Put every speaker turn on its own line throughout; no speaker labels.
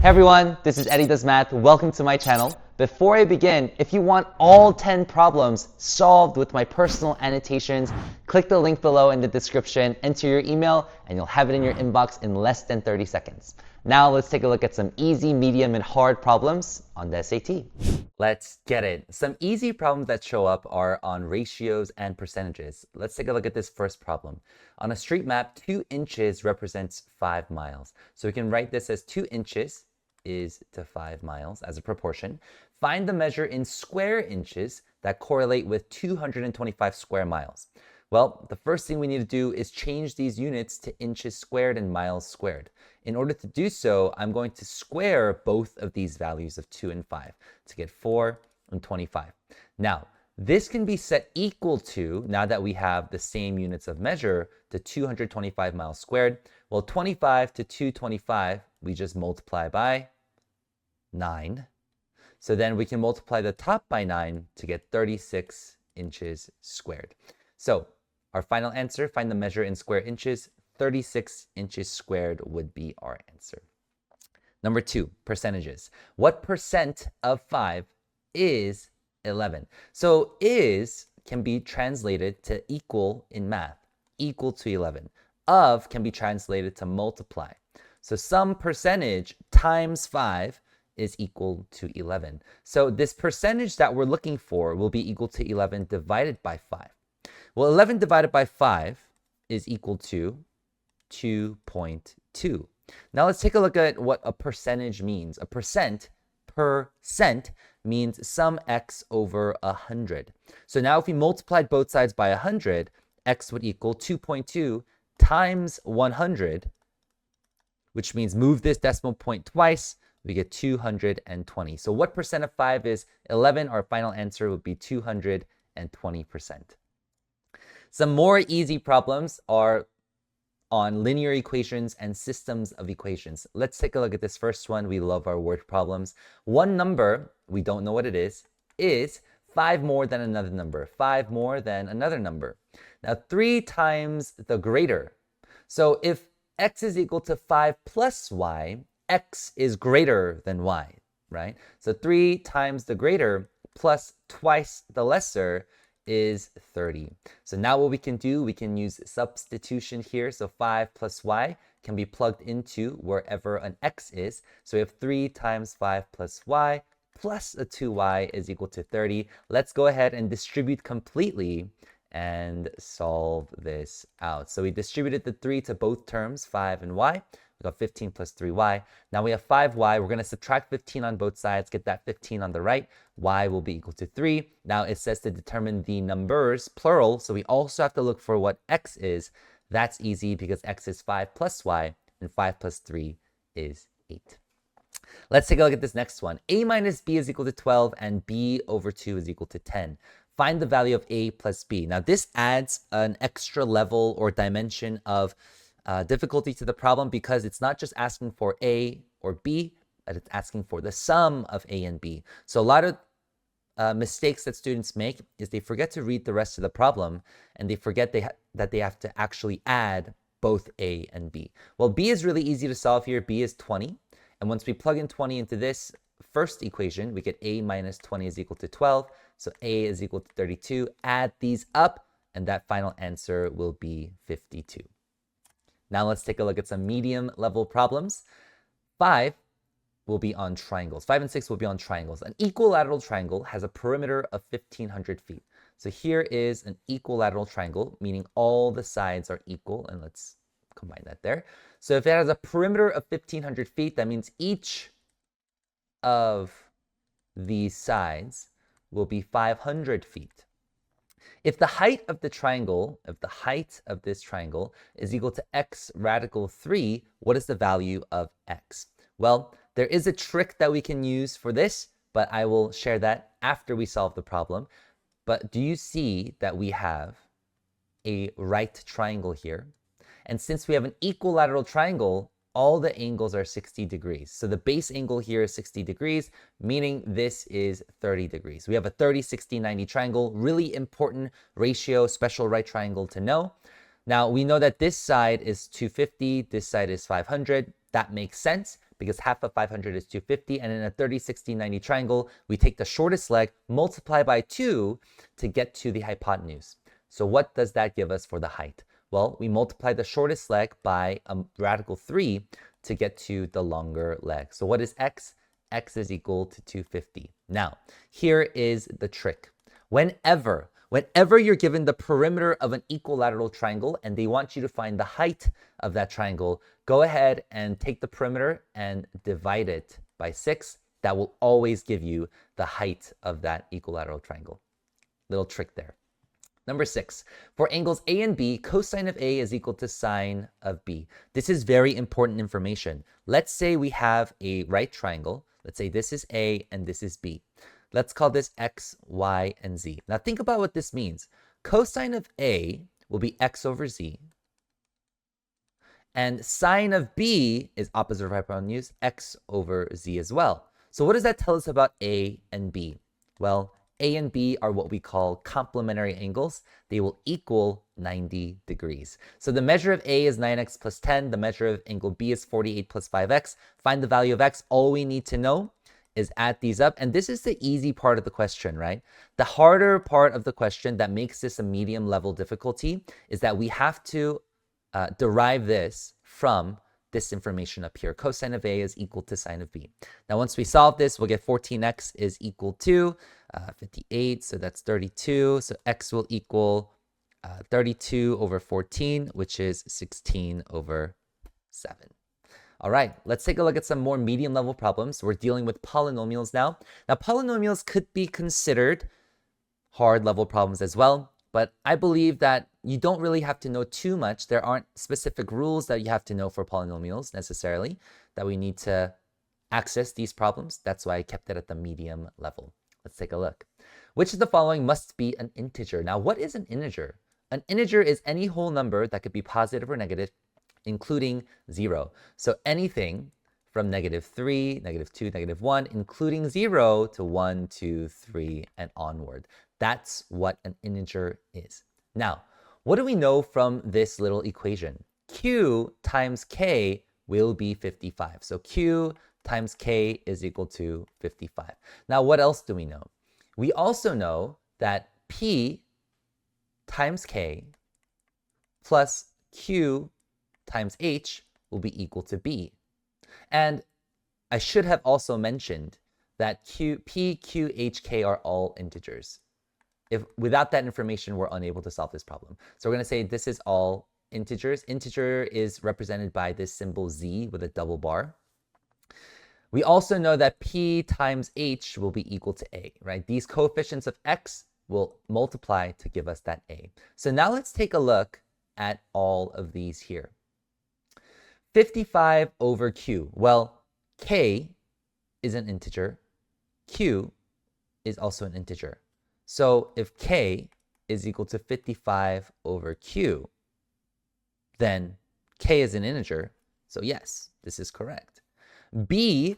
Hey everyone, this is Eddie Does Math. Welcome to my channel. Before I begin, if you want all 10 problems solved with my personal annotations, click the link below in the description, enter your email, and you'll have it in your inbox in less than 30 seconds. Now let's take a look at some easy, medium, and hard problems on the SAT. Let's get it. Some easy problems that show up are on ratios and percentages. Let's take a look at this first problem. On a street map, 2 inches represents 5 miles. So we can write this as 2 inches is to 5 miles as a proportion. Find the measure in square inches that correlate with 225 square miles. Well, the first thing we need to do is change these units to inches squared and miles squared. In order to do so, I'm going to square both of these values of 2 and 5 to get 4 and 25. Now, this can be set equal to, now that we have the same units of measure, to 225 miles squared. Well, 25 to 225, we just multiply by 9. So then we can multiply the top by 9 to get 36 inches squared. So our final answer, find the measure in square inches, 36 inches squared would be our answer. Number 2, percentages. What percent of 5 is 11? So is can be translated to equal in math, equal to 11. Of can be translated to multiply. So some percentage times 5 is equal to 11. So this percentage that we're looking for will be equal to 11 divided by 5. Well, 11 divided by 5 is equal to 2.2. Now let's take a look at what a percentage means. A percent means some x over 100. So now if we multiplied both sides by 100, x would equal 2.2 times 100, which means move this decimal point twice, we get 220. So what percent of 5 is 11? Our final answer would be 220%. Some more easy problems are on linear equations and systems of equations. Let's take a look at this first one. We love our word problems. One number, we don't know what it is 5 more than another number. 5 more than another number. Now 3 times the greater. So if x is equal to 5 plus y, x is greater than y, right? So 3 times the greater plus twice the lesser is 30. So now what we can do, we can use substitution here. So 5 plus y can be plugged into wherever an x is. So we have 3 times 5 plus y plus a 2y is equal to 30. Let's go ahead and distribute completely and solve this out. So we distributed the 3 to both terms, 5 and y. We got 15 plus 3y. Now we have 5y. We're going to subtract 15 on both sides, get that 15 on the right. Y will be equal to 3. Now it says to determine the numbers, plural, so we also have to look for what x is. That's easy because x is 5 plus y, and 5 plus 3 is 8. Let's take a look at this next one. A minus b is equal to 12, and b over 2 is equal to 10. Find the value of a plus b. Now this adds an extra level or dimension of difficulty to the problem because it's not just asking for A or B, but it's asking for the sum of A and B. So a lot of mistakes that students make is they forget to read the rest of the problem and they forget that they have to actually add both A and B. Well, B is really easy to solve here. B is 20. And once we plug in 20 into this first equation, we get A minus 20 is equal to 12. So A is equal to 32. Add these up and that final answer will be 52. Now let's take a look at some medium level problems. 5 will be on triangles. 5 and 6 will be on triangles. An equilateral triangle has a perimeter of 1,500 feet. So here is an equilateral triangle, meaning all the sides are equal. And let's combine that there. So if it has a perimeter of 1,500 feet, that means each of these sides will be 500 feet. If the height of the triangle, if the height of this triangle is equal to x radical 3, what is the value of x? Well, there is a trick that we can use for this, but I will share that after we solve the problem. But do you see that we have a right triangle here? And since we have an equilateral triangle, all the angles are 60 degrees. So the base angle here is 60 degrees, meaning this is 30 degrees. We have a 30, 60, 90 triangle, really important ratio, special right triangle to know. Now we know that this side is 250, this side is 500. That makes sense because half of 500 is 250. And in a 30, 60, 90 triangle, we take the shortest leg, multiply by 2 to get to the hypotenuse. So what does that give us for the height? Well, we multiply the shortest leg by a radical 3 to get to the longer leg. So what is x? X is equal to 250. Now, here is the trick. Whenever you're given the perimeter of an equilateral triangle and they want you to find the height of that triangle, go ahead and take the perimeter and divide it by 6. That will always give you the height of that equilateral triangle. Little trick there. Number 6, for angles A and B, cosine of A is equal to sine of B. This is very important information. Let's say we have a right triangle. Let's say this is A and this is B. Let's call this X, Y, and Z. Now think about what this means. Cosine of A will be X over Z. And sine of B is opposite of hypotenuse, X over Z as well. So what does that tell us about A and B? Well, A and B are what we call complementary angles. They will equal 90 degrees. So the measure of A is 9x plus 10. The measure of angle B is 48 plus 5x. Find the value of x. All we need to know is add these up. And this is the easy part of the question, right? The harder part of the question that makes this a medium level difficulty is that we have to derive this from this information up here. Cosine of A is equal to sine of B. Now, once we solve this, we'll get 14x is equal to 58, so that's 32. So x will equal 32 over 14, which is 16 over 7. All right, let's take a look at some more medium level problems. We're dealing with polynomials now. Now, polynomials could be considered hard level problems as well, but I believe that you don't really have to know too much. There aren't specific rules that you have to know for polynomials necessarily that we need to access these problems. That's why I kept it at the medium level. Let's take a look. Which of the following must be an integer? Now, what is an integer? An integer is any whole number that could be positive or negative, including 0. So anything from -3, -2, -1, including 0 to 1, 2, 3, and onward. That's what an integer is. Now, what do we know from this little equation? Q times K will be 55. So Q times K is equal to 55. Now, what else do we know? We also know that P times K plus Q times H will be equal to B. And I should have also mentioned that P, Q, H, K are all integers. If without that information, we're unable to solve this problem. So we're going to say this is all integers. Integer is represented by this symbol Z with a double bar. We also know that P times H will be equal to A, right? These coefficients of X will multiply to give us that A. So now let's take a look at all of these here. 55 over Q. Well, K is an integer. Q is also an integer. So if K is equal to 55 over Q, then K is an integer. So yes, this is correct. B,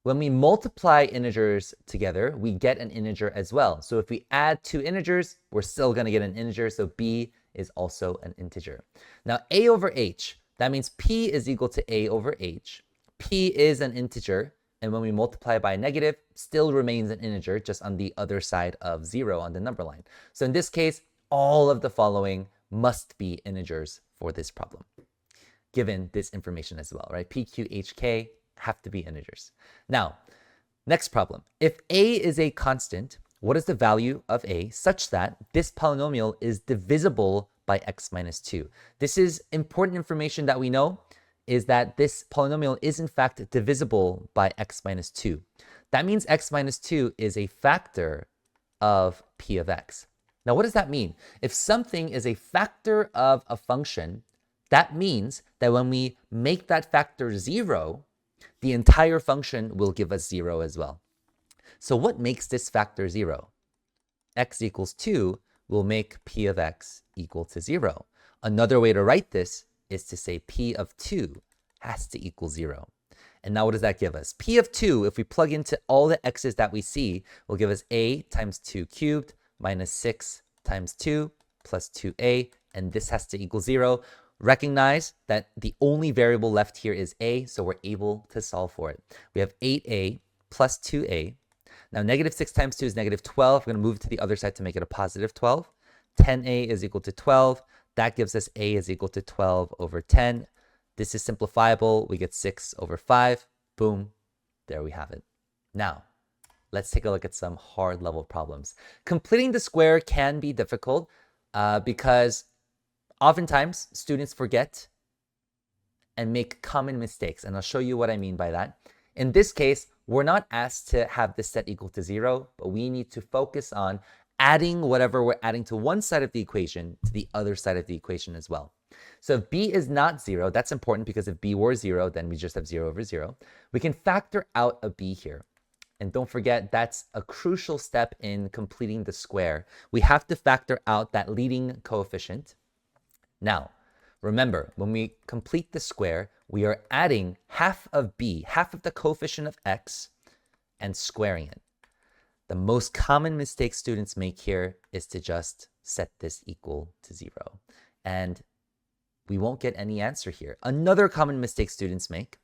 when we multiply integers together, we get an integer as well. So if we add two integers, we're still going to get an integer. So B is also an integer. Now A over H, that means P is equal to A over H. P is an integer. And when we multiply by a negative, still remains an integer, just on the other side of 0 on the number line. So in this case, all of the following must be integers for this problem, given this information as well, right? P, Q, H, K have to be integers. Now, next problem. If A is a constant, what is the value of A such that this polynomial is divisible by x minus 2? This is important information that we know, is that this polynomial is in fact divisible by x minus 2. That means x minus 2 is a factor of p of x. Now, what does that mean? If something is a factor of a function, that means that when we make that factor 0, the entire function will give us 0 as well. So what makes this factor 0? X equals 2 will make p of x equal to 0. Another way to write this is to say p of 2 has to equal 0. And now what does that give us? P of 2, if we plug into all the x's that we see, will give us a times 2 cubed minus 6 times 2 plus 2a, and this has to equal 0. recognize that the only variable left here is a, so we're able to solve for it. We have 8a plus 2a. Now, negative 6 times 2 is negative 12. We're going to move it to the other side to make it a positive 12. 10a is equal to 12. That gives us a is equal to 12 over 10. This is simplifiable. We get 6 over 5. Boom. There we have it. Now, let's take a look at some hard level problems. Completing the square can be difficult because oftentimes students forget and make common mistakes. And I'll show you what I mean by that. In this case, we're not asked to have this set equal to 0, but we need to focus on adding whatever we're adding to one side of the equation to the other side of the equation as well. So if b is not 0, that's important because if b were 0, then we just have 0 over 0. We can factor out a b here. And don't forget, that's a crucial step in completing the square. We have to factor out that leading coefficient. Now, remember, when we complete the square, we are adding half of b, half of the coefficient of x, and squaring it. The most common mistake students make here is to just set this equal to 0. And we won't get any answer here. Another common mistake students make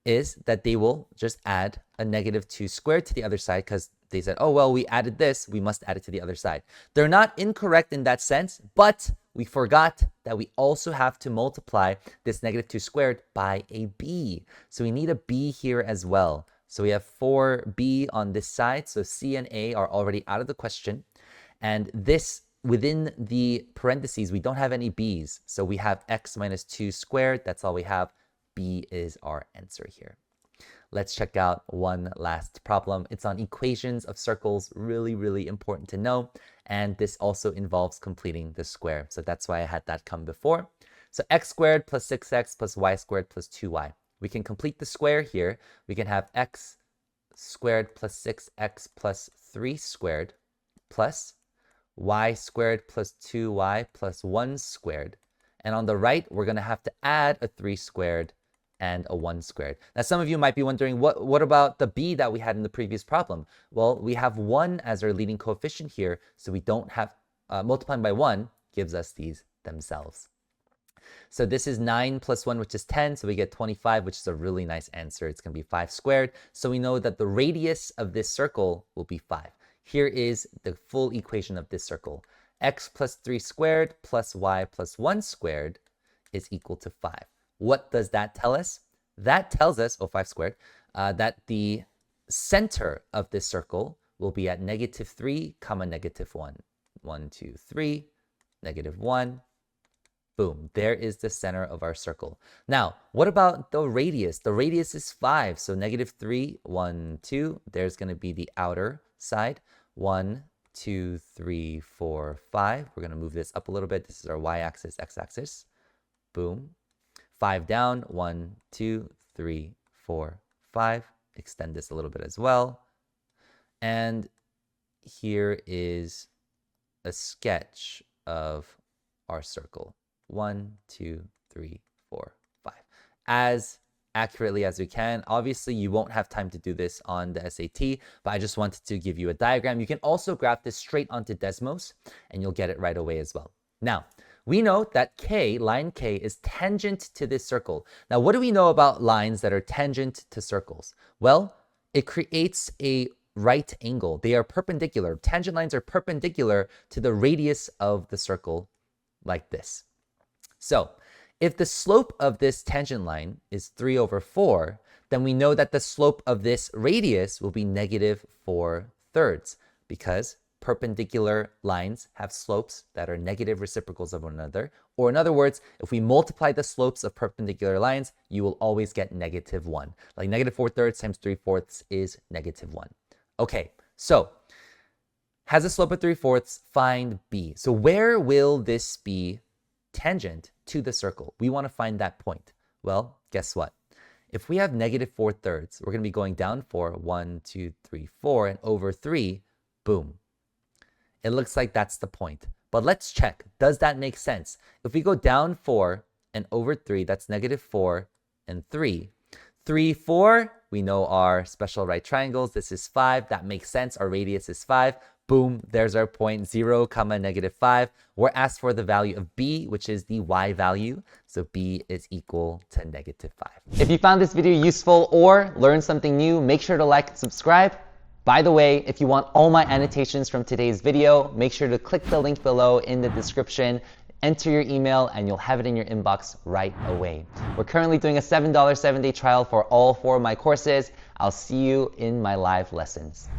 is that they will just add a negative 2 squared to the other side because they said, oh, well, we added this, we must add it to the other side. They're not incorrect in that sense, but we forgot that we also have to multiply this negative 2 squared by a b. So we need a b here as well. So we have 4b on this side. So c and a are already out of the question. And this, within the parentheses, we don't have any b's. So we have x minus 2 squared. That's all we have. B is our answer here. Let's check out one last problem. It's on equations of circles, really, really important to know. And this also involves completing the square. So that's why I had that come before. So x squared plus 6x plus y squared plus 2y. We can complete the square here. We can have x squared plus 6x plus 3 squared plus y squared plus 2y plus 1 squared. And on the right, we're going to have to add a 3 squared and a 1 squared. Now, some of you might be wondering, what about the b that we had in the previous problem? Well, we have 1 as our leading coefficient here, so we don't have, multiplying by 1 gives us these themselves. So this is 9 plus 1, which is 10, so we get 25, which is a really nice answer. It's going to be 5 squared. So we know that the radius of this circle will be 5. Here is the full equation of this circle. X plus 3 squared plus y plus 1 squared is equal to 5. What does that tell us? That tells us, 5 squared, that the center of this circle will be at negative 3, comma negative 1. 1, 2, 3, negative 1. Boom, there is the center of our circle. Now, what about the radius? The radius is 5, so negative 3, 1, 2. There's going to be the outer side. 1, 2, 3, 4, 5. We're going to move this up a little bit. This is our y-axis, x-axis. Boom. 5 down. 1, 2, 3, 4, 5. Extend this a little bit as well. And here is a sketch of our circle. 1, 2, 3, 4, 5. As accurately as we can. Obviously, you won't have time to do this on the SAT, but I just wanted to give you a diagram. You can also graph this straight onto Desmos, and you'll get it right away as well. Now, we know that K, line K, is tangent to this circle. Now, what do we know about lines that are tangent to circles? Well, it creates a right angle. They are perpendicular. Tangent lines are perpendicular to the radius of the circle, like this. So, if the slope of this tangent line is 3 over 4, then we know that the slope of this radius will be negative 4/3 because perpendicular lines have slopes that are negative reciprocals of one another. Or in other words, if we multiply the slopes of perpendicular lines, you will always get negative 1. Like negative 4/3 times 3/4 is negative 1. Okay, so has a slope of 3/4, find b. So where will this be tangent to the circle? We want to find that point. Well, guess what? If we have negative 4/3, we're going to be going down 4, 1, 2, 3, 4, and over 3, boom. It looks like that's the point. But let's check. Does that make sense? If we go down 4 and over 3, that's negative 4 and 3. 3, 4, we know our special right triangles. This is 5. That makes sense. Our radius is 5. Boom, there's our point, 0, -5. We're asked for the value of b, which is the y value. So b is equal to -5. If you found this video useful or learned something new, make sure to like and subscribe. By the way, if you want all my annotations from today's video, make sure to click the link below in the description, enter your email, and you'll have it in your inbox right away. We're currently doing a $7 7-day trial for all 4 of my courses. I'll see you in my live lessons.